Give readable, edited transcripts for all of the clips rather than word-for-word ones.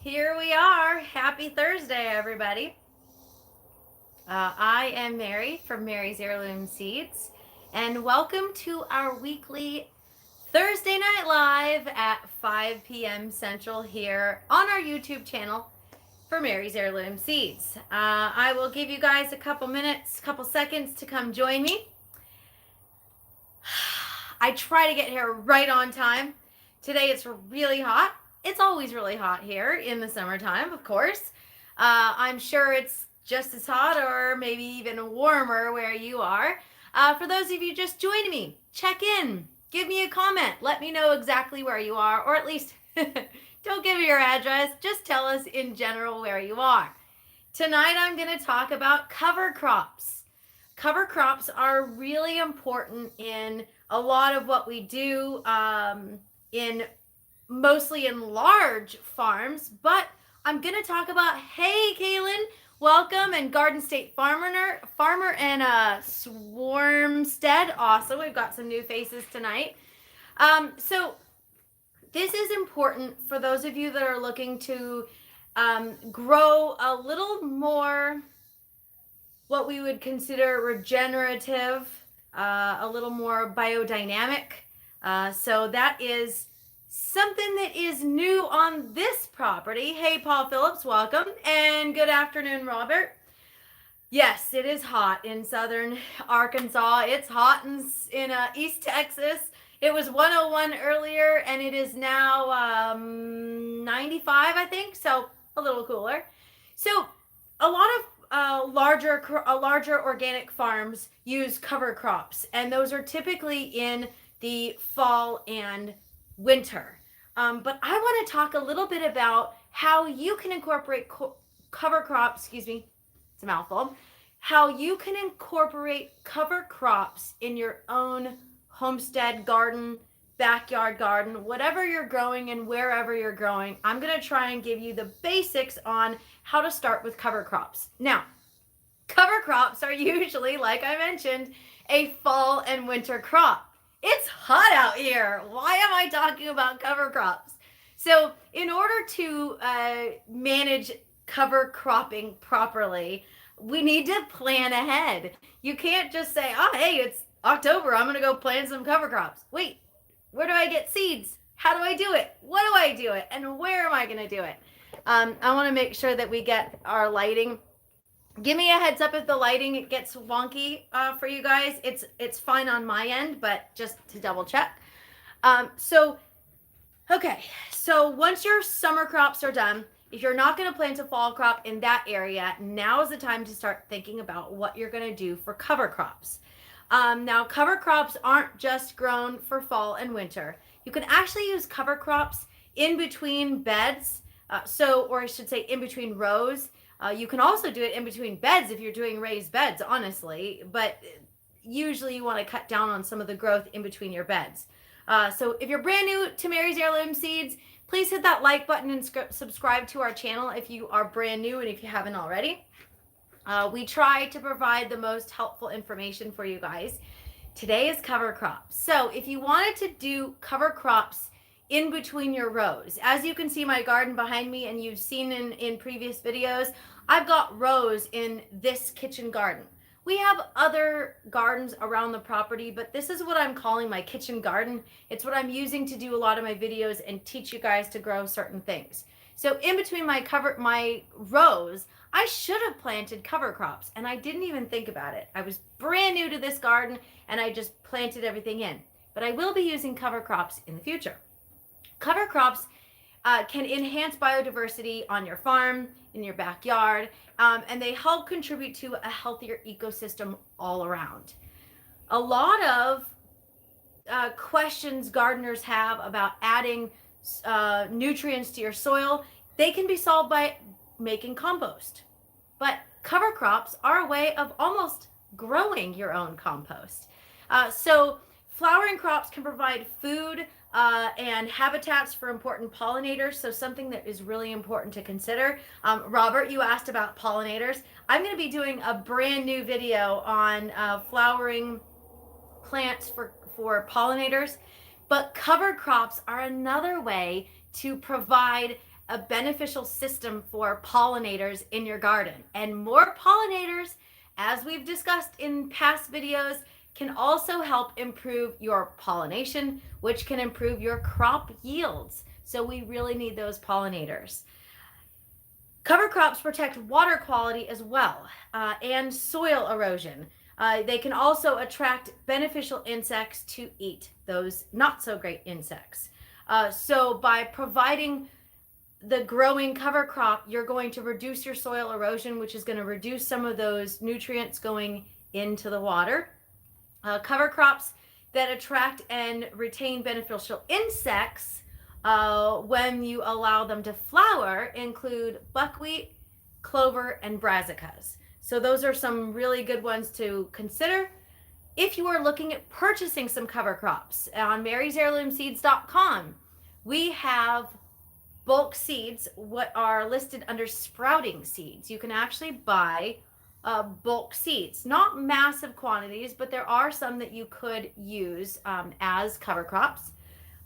Here we are. Happy Thursday, everybody. I am Mary from Mary's Heirloom Seeds, and welcome to our weekly Thursday Night Live at 5 p.m. Central here on our YouTube channel for Mary's Heirloom Seeds. I will give you guys a couple minutes, couple seconds to come join me. I try to get here right on time. Today it's really hot. It's always really hot here in the summertime, of course. I'm sure it's just as hot or maybe even warmer where you are. For those of you just joining me, check in, give me a comment, let me know exactly where you are, or at least don't give me your address, just tell us in general where you are. Tonight I'm going to talk about cover crops. Cover crops are really important in a lot of what we do mostly in large farms, but I'm going to talk about, hey, Kaylin, welcome, and Garden State Farmer and Swarmstead. Awesome. We've got some new faces tonight. So this is important for those of you that are looking to grow a little more what we would consider regenerative, a little more biodynamic. So that is something that is new on this property. Hey, Paul Phillips, welcome. And good afternoon, Robert. Yes, it is hot in southern Arkansas. It's hot in East Texas. It was 101 earlier, and it is now 95, I think, so a little cooler. So a lot of larger organic farms use cover crops, and those are typically in the fall and winter. But I want to talk a little bit about how you can incorporate cover crops, it's a mouthful, how you can incorporate cover crops in your own homestead garden, backyard garden, whatever you're growing and wherever you're growing. I'm going to try and give you the basics on how to start with cover crops. Now, cover crops are usually, like I mentioned, a fall and winter crop. It's hot out here. Why am I talking about cover crops? So in order to manage cover cropping properly, we need to plan ahead. You can't just say, oh, hey, it's October, I'm going to go plant some cover crops. Wait, where do I get seeds? How do I do it? What do I do it? And where am I going to do it? I want to make sure that we get our lighting. Give me a heads up if the lighting gets wonky for you guys. It's fine on my end, but just to double check. So once your summer crops are done, if you're not going to plant a fall crop in that area, now is the time to start thinking about what you're going to do for cover crops. Now, cover crops aren't just grown for fall and winter. You can actually use cover crops in between beds, or I should say in between rows. You can also do it in between beds if you're doing raised beds, honestly, but usually you want to cut down on some of the growth in between your beds. So if you're brand new to Mary's Heirloom Seeds, please hit that like button and subscribe to our channel if you are brand new and if you haven't already. We try to provide the most helpful information for you guys. Today is cover crops. So if you wanted to do cover crops in between your rows, as you can see my garden behind me and you've seen in previous videos, I've got rows in this kitchen garden. We have other gardens around the property, but this is what I'm calling my kitchen garden. It's what I'm using to do a lot of my videos and teach you guys to grow certain things. So in between my rows, I should have planted cover crops, and I didn't even think about it. I was brand new to this garden, and I just planted everything in. But I will be using cover crops in the future. Cover crops can enhance biodiversity on your farm, in your backyard, and they help contribute to a healthier ecosystem all around. A lot of questions gardeners have about adding nutrients to your soil, they can be solved by making compost. But cover crops are a way of almost growing your own compost. So flowering crops can provide food and habitats for important pollinators. So something that is really important to consider. Robert, you asked about pollinators. I'm going to be doing a brand new video on flowering plants for pollinators. But cover crops are another way to provide a beneficial system for pollinators in your garden. And more pollinators, as we've discussed in past videos, can also help improve your pollination, which can improve your crop yields. So we really need those pollinators. Cover crops protect water quality as well, and soil erosion. They can also attract beneficial insects to eat those not so great insects. So by providing the growing cover crop, you're going to reduce your soil erosion, which is going to reduce some of those nutrients going into the water. Cover crops that attract and retain beneficial insects when you allow them to flower include buckwheat, clover, and brassicas. So those are some really good ones to consider. If you are looking at purchasing some cover crops, on marysheirloomseeds.com, we have bulk seeds, what are listed under sprouting seeds. You can actually buy bulk seeds, not massive quantities, but there are some that you could use as cover crops.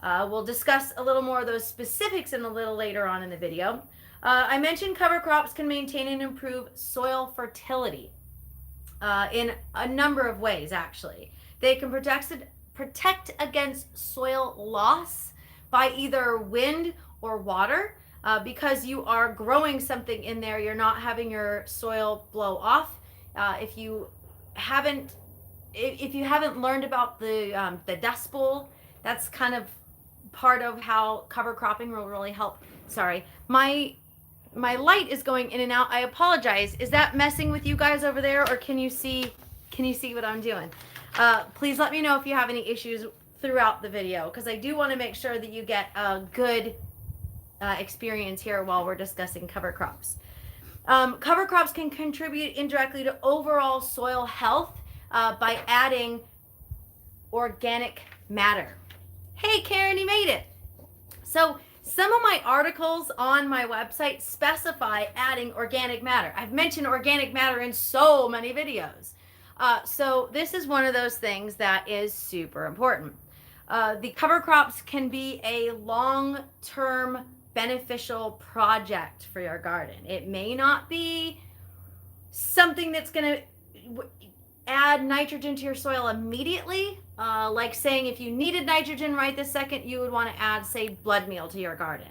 We'll discuss a little more of those specifics in a little later on in the video. I mentioned cover crops can maintain and improve soil fertility in a number of ways, actually. They can protect against soil loss by either wind or water. Because you are growing something in there, you're not having your soil blow off. If you haven't learned about the Dust Bowl, that's kind of part of how cover cropping will really help. Sorry, my light is going in and out. I apologize. Is that messing with you guys over there, or can you see what I'm doing? Please let me know if you have any issues throughout the video, because I do want to make sure that you get a good experience here while we're discussing cover crops. Cover crops can contribute indirectly to overall soil health by adding organic matter. Hey Karen, you made it. So some of my articles on my website specify adding organic matter. I've mentioned organic matter in so many videos. So this is one of those things that is super important. The cover crops can be a long-term beneficial project for your garden. It may not be something that's going to add nitrogen to your soil immediately. Like saying if you needed nitrogen right this second, you would want to add, say, blood meal to your garden,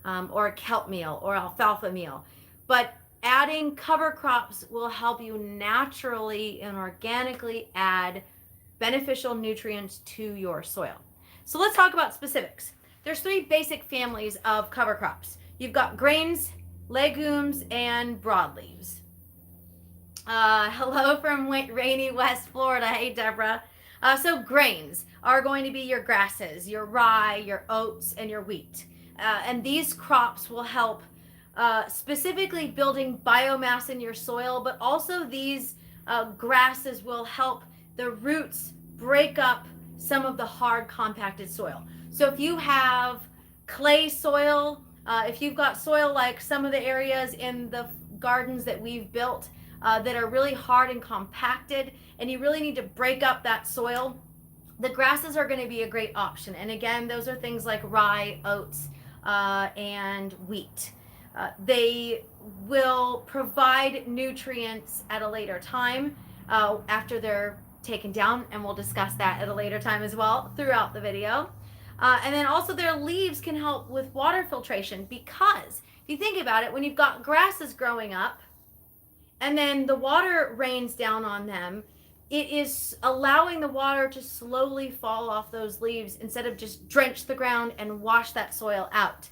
or kelp meal or alfalfa meal. But adding cover crops will help you naturally and organically add beneficial nutrients to your soil. So let's talk about specifics. There's three basic families of cover crops. You've got grains, legumes, and broadleaves. Hello from rainy West Florida. Hey, Deborah. So grains are going to be your grasses, your rye, your oats, and your wheat. And these crops will help specifically building biomass in your soil, but also these grasses will help the roots break up some of the hard compacted soil. So if you have clay soil, if you've got soil like some of the areas in the gardens that we've built that are really hard and compacted, and you really need to break up that soil, the grasses are going to be a great option. And again, those are things like rye, oats, and wheat. They will provide nutrients at a later time after they're taken down, and we'll discuss that at a later time as well throughout the video. And then also their leaves can help with water filtration, because if you think about it, when you've got grasses growing up and then the water rains down on them, it is allowing the water to slowly fall off those leaves instead of just drench the ground and wash that soil out.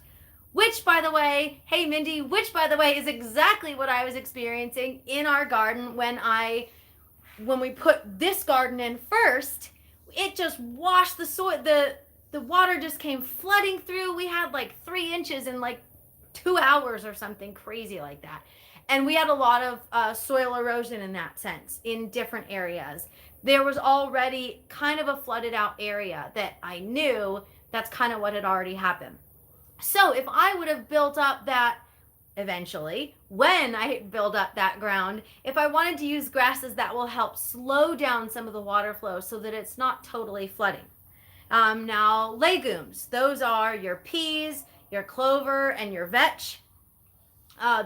Which, by the way, hey Mindy, which by the way is exactly what I was experiencing in our garden when we put this garden in first. It just washed the soil, the water just came flooding through. We had like 3 inches in like 2 hours or something crazy like that. And we had a lot of soil erosion in that sense in different areas. There was already kind of a flooded out area that I knew that's kind of what had already happened. So if I would have built up that eventually, when I build up that ground, if I wanted to use grasses, that will help slow down some of the water flow so that it's not totally flooding. Now, legumes, those are your peas, your clover, and your vetch.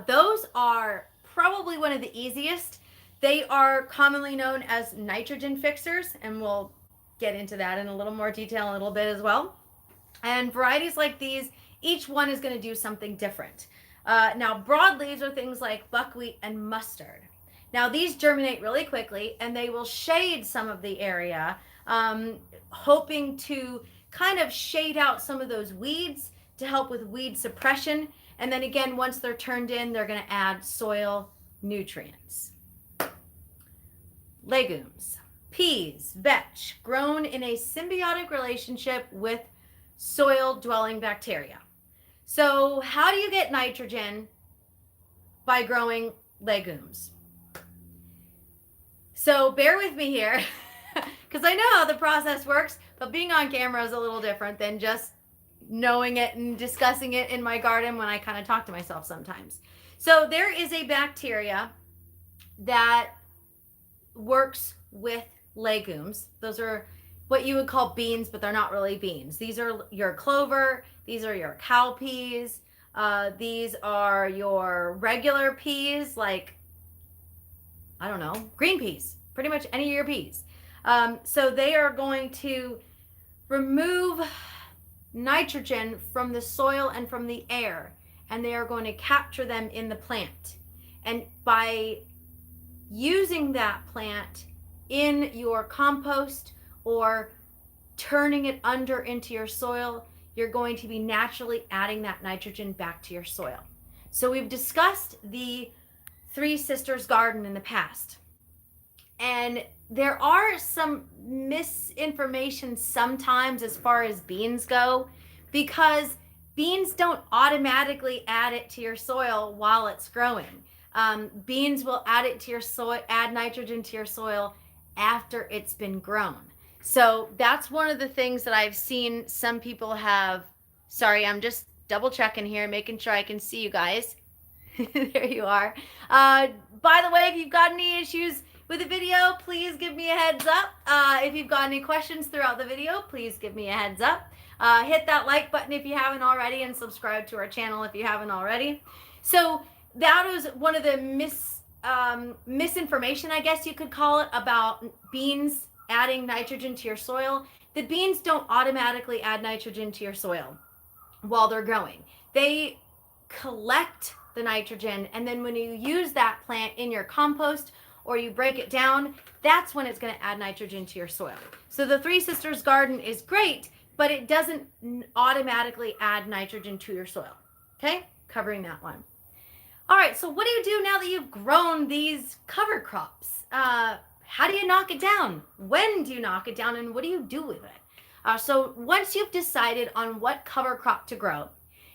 Those are probably one of the easiest. They are commonly known as nitrogen fixers, and we'll get into that in a little more detail in a little bit as well. And varieties like these, each one is going to do something different. Now, broadleaves are things like buckwheat and mustard. Now, these germinate really quickly, and they will shade some of the area, hoping to kind of shade out some of those weeds to help with weed suppression. And then again, once they're turned in, they're going to add soil nutrients. Legumes, peas, vetch, grown in a symbiotic relationship with soil-dwelling bacteria. So how do you get nitrogen by growing legumes? So bear with me here, because I know how the process works, but being on camera is a little different than just knowing it and discussing it in my garden when I kind of talk to myself sometimes. So there is a bacteria that works with legumes. Those are what you would call beans, but they're not really beans. These are your clover, these are your cowpeas, these are your regular peas, like, I don't know, green peas, pretty much any of your peas. So they are going to remove nitrogen from the soil and from the air, and they are going to capture them in the plant. And by using that plant in your compost or turning it under into your soil, you're going to be naturally adding that nitrogen back to your soil. So we've discussed the Three Sisters garden in the past, and there are some misinformation sometimes as far as beans go, because beans don't automatically add it to your soil while it's growing. Beans will add it to your soil, add nitrogen to your soil after it's been grown. So that's one of the things that I've seen some people have. Sorry, I'm just double checking here, making sure I can see you guys. There you are. By the way, if you've got any issues with the video, please give me a heads up. If you've got any questions throughout the video, please give me a heads up. Hit that like button if you haven't already, and subscribe to our channel if you haven't already. So that is one of the misinformation, I guess you could call it, about beans adding nitrogen to your soil. The beans don't automatically add nitrogen to your soil while they're growing. They collect the nitrogen, and then when you use that plant in your compost or you break it down, that's when it's going to add nitrogen to your soil. So the Three Sisters garden is great, but it doesn't automatically add nitrogen to your soil. Okay, covering that one. All right, so what do you do now that you've grown these cover crops? How do you knock it down? When do you knock it down, and what do you do with it? So once you've decided on what cover crop to grow,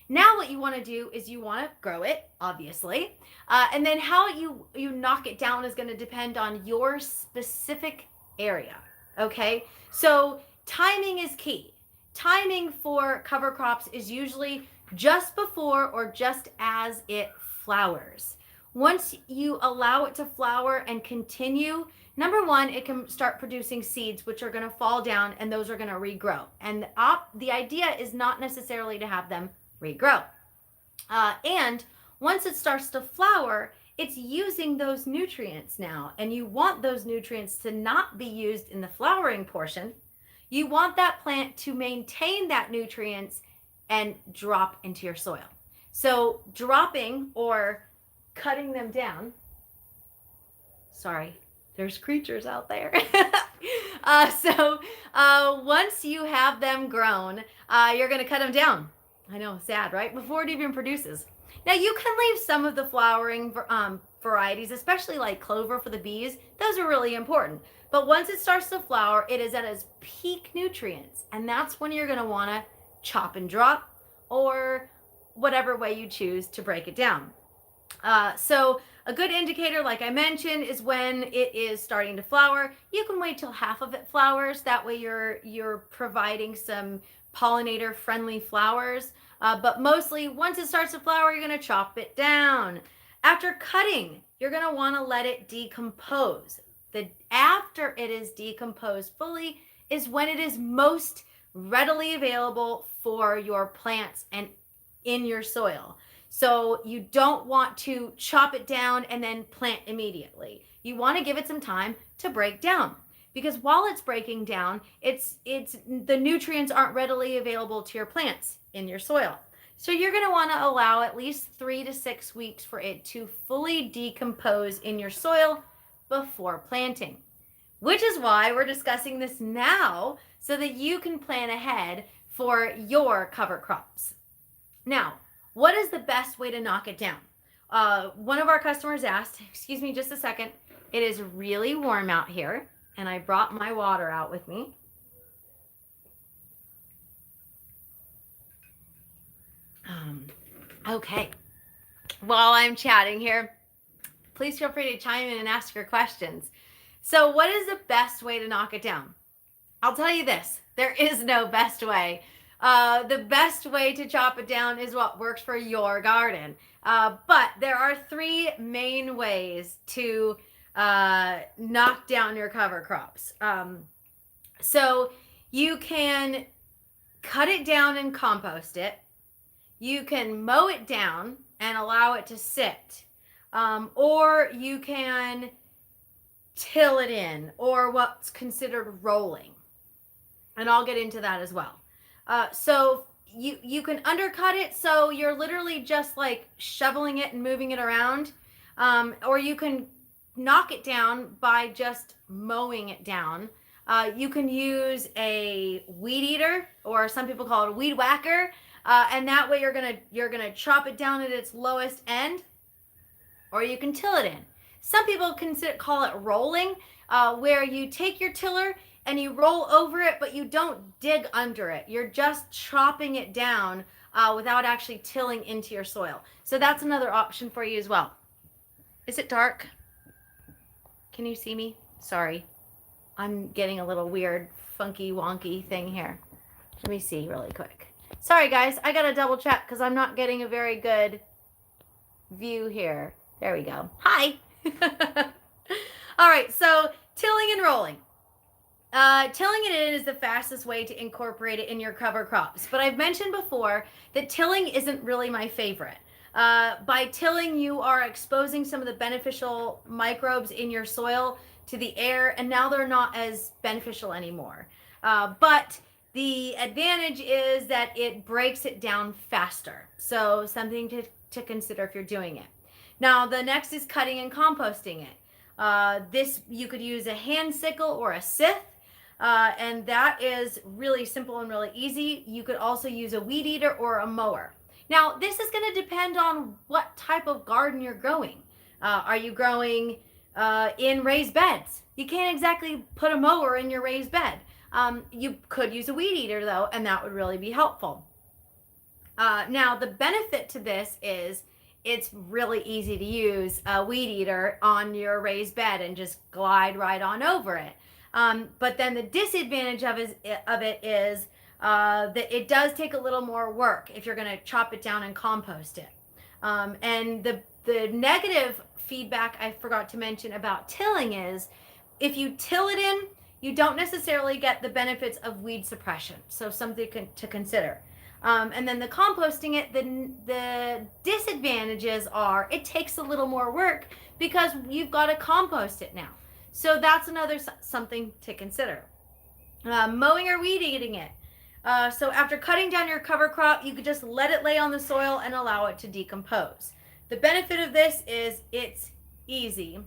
now what you want to do is you want to grow it, obviously. And then how you knock it down is going to depend on your specific area, okay? So timing is key. Timing for cover crops is usually just before or just as it flowers. Once you allow it to flower and continue, number one, it can start producing seeds, which are going to fall down, and those are going to regrow. And the idea is not necessarily to have them regrow. And once it starts to flower, it's using those nutrients now, and you want those nutrients to not be used in the flowering portion. You want that plant to maintain that nutrients and drop into your soil. So dropping or cutting them down, sorry, there's creatures out there. Once you have them grown, you're going to cut them down. I know, sad, right? Before it even produces. Now you can leave some of the flowering varieties, especially like clover for the bees. Those are really important. But once it starts to flower, it is at its peak nutrients. And that's when you're going to want to chop and drop, or whatever way you choose to break it down. So a good indicator, like I mentioned, is when it is starting to flower. You can wait till half of it flowers. That way you're providing some pollinator friendly flowers. But mostly once it starts to flower, you're going to chop it down. After cutting, you're going to want to let it decompose. After it is decomposed fully is when it is most readily available for your plants and in your soil. So you don't want to chop it down and then plant immediately. You want to give it some time to break down, because while it's breaking down, it's the nutrients aren't readily available to your plants in your soil. So you're going to want to allow at least 3 to 6 weeks for it to fully decompose in your soil before planting, which is why we're discussing this now so that you can plan ahead for your cover crops. Now, what is the best way to knock it down? One of our customers asked, excuse me just a second, it is really warm out here, and I brought my water out with me. Okay, while I'm chatting here, please feel free to chime in and ask your questions. So what is the best way to knock it down? I'll tell you this, there is no best way. The best way to chop it down is what works for your garden. But there are 3 main ways to knock down your cover crops. So you can cut it down and compost it. You can mow it down and allow it to sit. Or you can till it in, or what's considered rolling. And I'll get into that as well. So you can undercut it, so you're literally just like shoveling it and moving it around. Or you can knock it down by just mowing it down. You can use a weed eater, or some people call it a weed whacker. And that way you're gonna chop it down at its lowest end, or you can till it in. Some people call it rolling, where you take your tiller and you roll over it, but you don't dig under it. You're just chopping it down without actually tilling into your soil. So that's another option for you as well. Is it dark? Can you see me? Sorry. I'm getting a little weird, funky, wonky thing here. Let me see really quick. Sorry, guys. I got to double check because I'm not getting a very good view here. There we go. Hi. All right. So tilling and rolling. Tilling it in is the fastest way to incorporate it in your cover crops. But I've mentioned before that tilling isn't really my favorite. By tilling, you are exposing some of the beneficial microbes in your soil to the air, and now they're not as beneficial anymore. But the advantage is that it breaks it down faster. So something to consider if you're doing it. Now, the next is cutting and composting it. This, you could use a hand sickle or a scythe. And that is really simple and really easy. You could also use a weed eater or a mower. Now, this is going to depend on what type of garden you're growing. Are you growing in raised beds? You can't exactly put a mower in your raised bed. You could use a weed eater though, and that would really be helpful. Now, the benefit to this is it's really easy to use a weed eater on your raised bed and just glide right on over it. But then the disadvantage of it is that it does take a little more work if you're going to chop it down and compost it. And the negative feedback I forgot to mention about tilling is if you till it in, you don't necessarily get the benefits of weed suppression. So something to consider. And then the composting it, the disadvantages are it takes a little more work because you've got to compost it now. So that's another something to consider. Mowing or weed eating it. So after cutting down your cover crop, you could just let it lay on the soil and allow it to decompose. The benefit of this is it's easy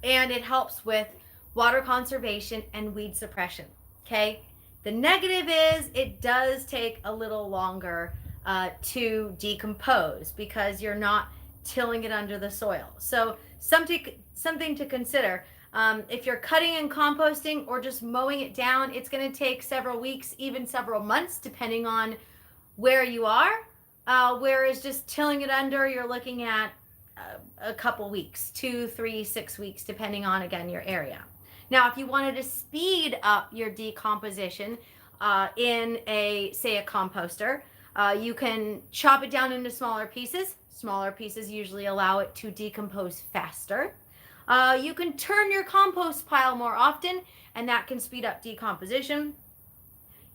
and it helps with water conservation and weed suppression. Okay. The negative is it does take a little longer to decompose because you're not tilling it under the soil. So something to consider. If you're cutting and composting or just mowing it down, it's going to take several weeks, even several months, depending on where you are. Whereas just tilling it under, you're looking at a couple weeks, 2, 3, 6 weeks, depending on, again, your area. Now, if you wanted to speed up your decomposition in say a composter, you can chop it down into smaller pieces. Smaller pieces usually allow it to decompose faster. You can turn your compost pile more often, and that can speed up decomposition.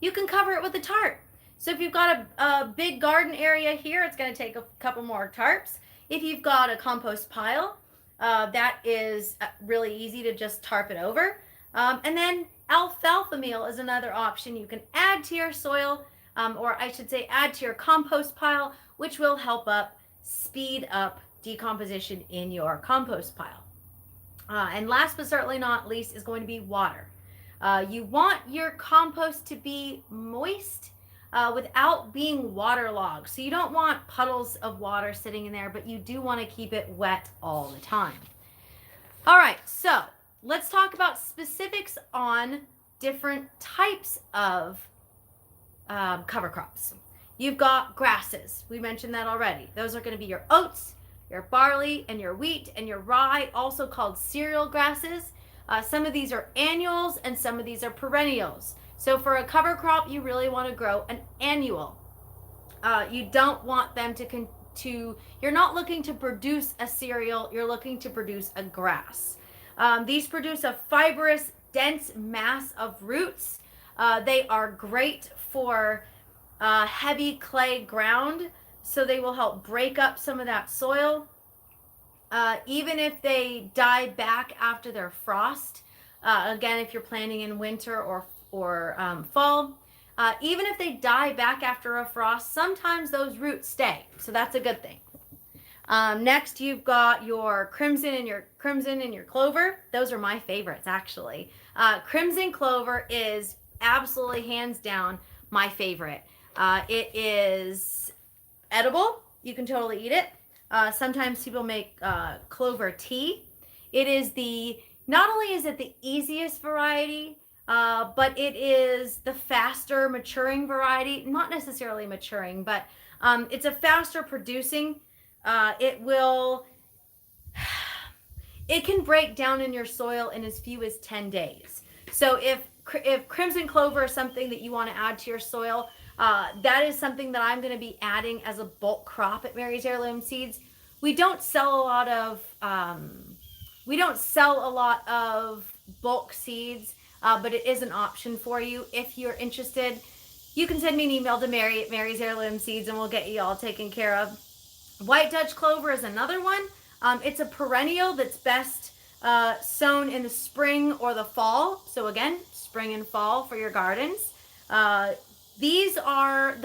You can cover it with a tarp. So if you've got a big garden area here, it's going to take a couple more tarps. If you've got a compost pile, that is really easy to just tarp it over. And then alfalfa meal is another option you can add to your soil, or I should say add to your compost pile, which will help speed up decomposition in your compost pile. And last but certainly not least is going to be water. You want your compost to be moist without being waterlogged. So you don't want puddles of water sitting in there, but you do want to keep it wet all the time. All right, so let's talk about specifics on different types of cover crops. You've got grasses. We mentioned that already. Those are going to be your oats, your barley, and your wheat, and your rye, also called cereal grasses. Some of these are annuals and some of these are perennials. So for a cover crop, you really want to grow an annual. You don't want them you're not looking to produce a cereal, you're looking to produce a grass. These produce a fibrous, dense mass of roots. They are great for heavy clay ground, so they will help break up some of that soil. Even if they die back after their frost, again, if you're planting in winter or fall, even if they die back after a frost, sometimes those roots stay, so that's a good thing. Next, you've got your crimson and your clover. Those are my favorites, actually. Crimson clover is absolutely hands down my favorite. It is edible. You can totally eat it. Sometimes people make clover tea. Not only is it the easiest variety, but it is the faster maturing variety. Not necessarily maturing, but it's a faster producing. It can break down in your soil in as few as 10 days. So if crimson clover is something that you want to add to your soil, that is something that I'm going to be adding as a bulk crop at Mary's Heirloom Seeds. We don't sell a lot of bulk seeds, but it is an option for you. If you're interested, you can send me an email to Mary at Mary's Heirloom Seeds and we'll get you all taken care of. White Dutch clover is another one. It's a perennial that's best sown in the spring or the fall. So again, spring and fall for your gardens. The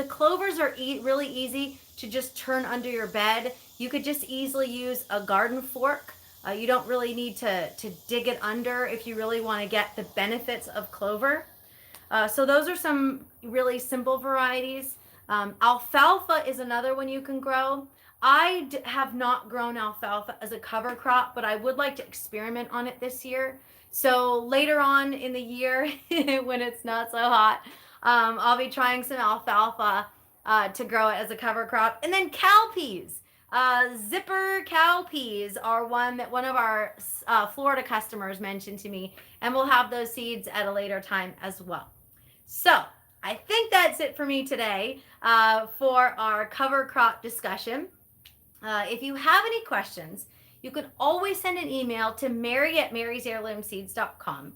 clovers are really easy to just turn under your bed. You could just easily use a garden fork. You don't really need to dig it under if you really want to get the benefits of clover. So those are some really simple varieties. Alfalfa is another one you can grow. I have not grown alfalfa as a cover crop, but I would like to experiment on it this year. So later on in the year, when it's not so hot, I'll be trying some alfalfa to grow it as a cover crop. And then cowpeas. Zipper cowpeas are one of our Florida customers mentioned to me, and we'll have those seeds at a later time as well. So I think that's it for me today for our cover crop discussion. If you have any questions, you can always send an email to mary@marysheirloomseeds.com.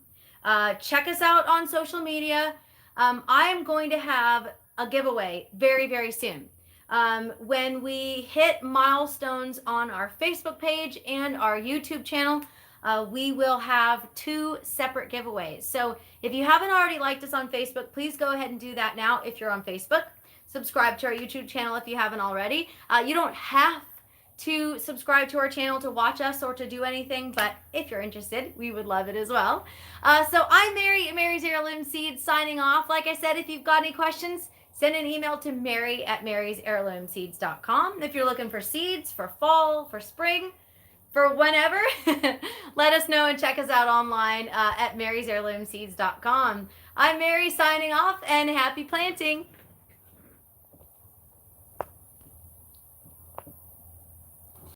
Check us out on social media. I am going to have a giveaway very, very soon. When we hit milestones on our Facebook page and our YouTube channel, we will have 2 separate giveaways. So if you haven't already liked us on Facebook, please go ahead and do that now if you're on Facebook. Subscribe to our YouTube channel if you haven't already. You don't have to subscribe to our channel to watch us or to do anything, but if you're interested, we would love it as well. So I'm Mary at Mary's Heirloom Seeds signing off. Like I said, if you've got any questions, send an email to mary@marysheirloomseeds.com. If you're looking for seeds for fall, for spring, for whenever, let us know and check us out online at marysheirloomseeds.com. I'm Mary signing off, and happy planting.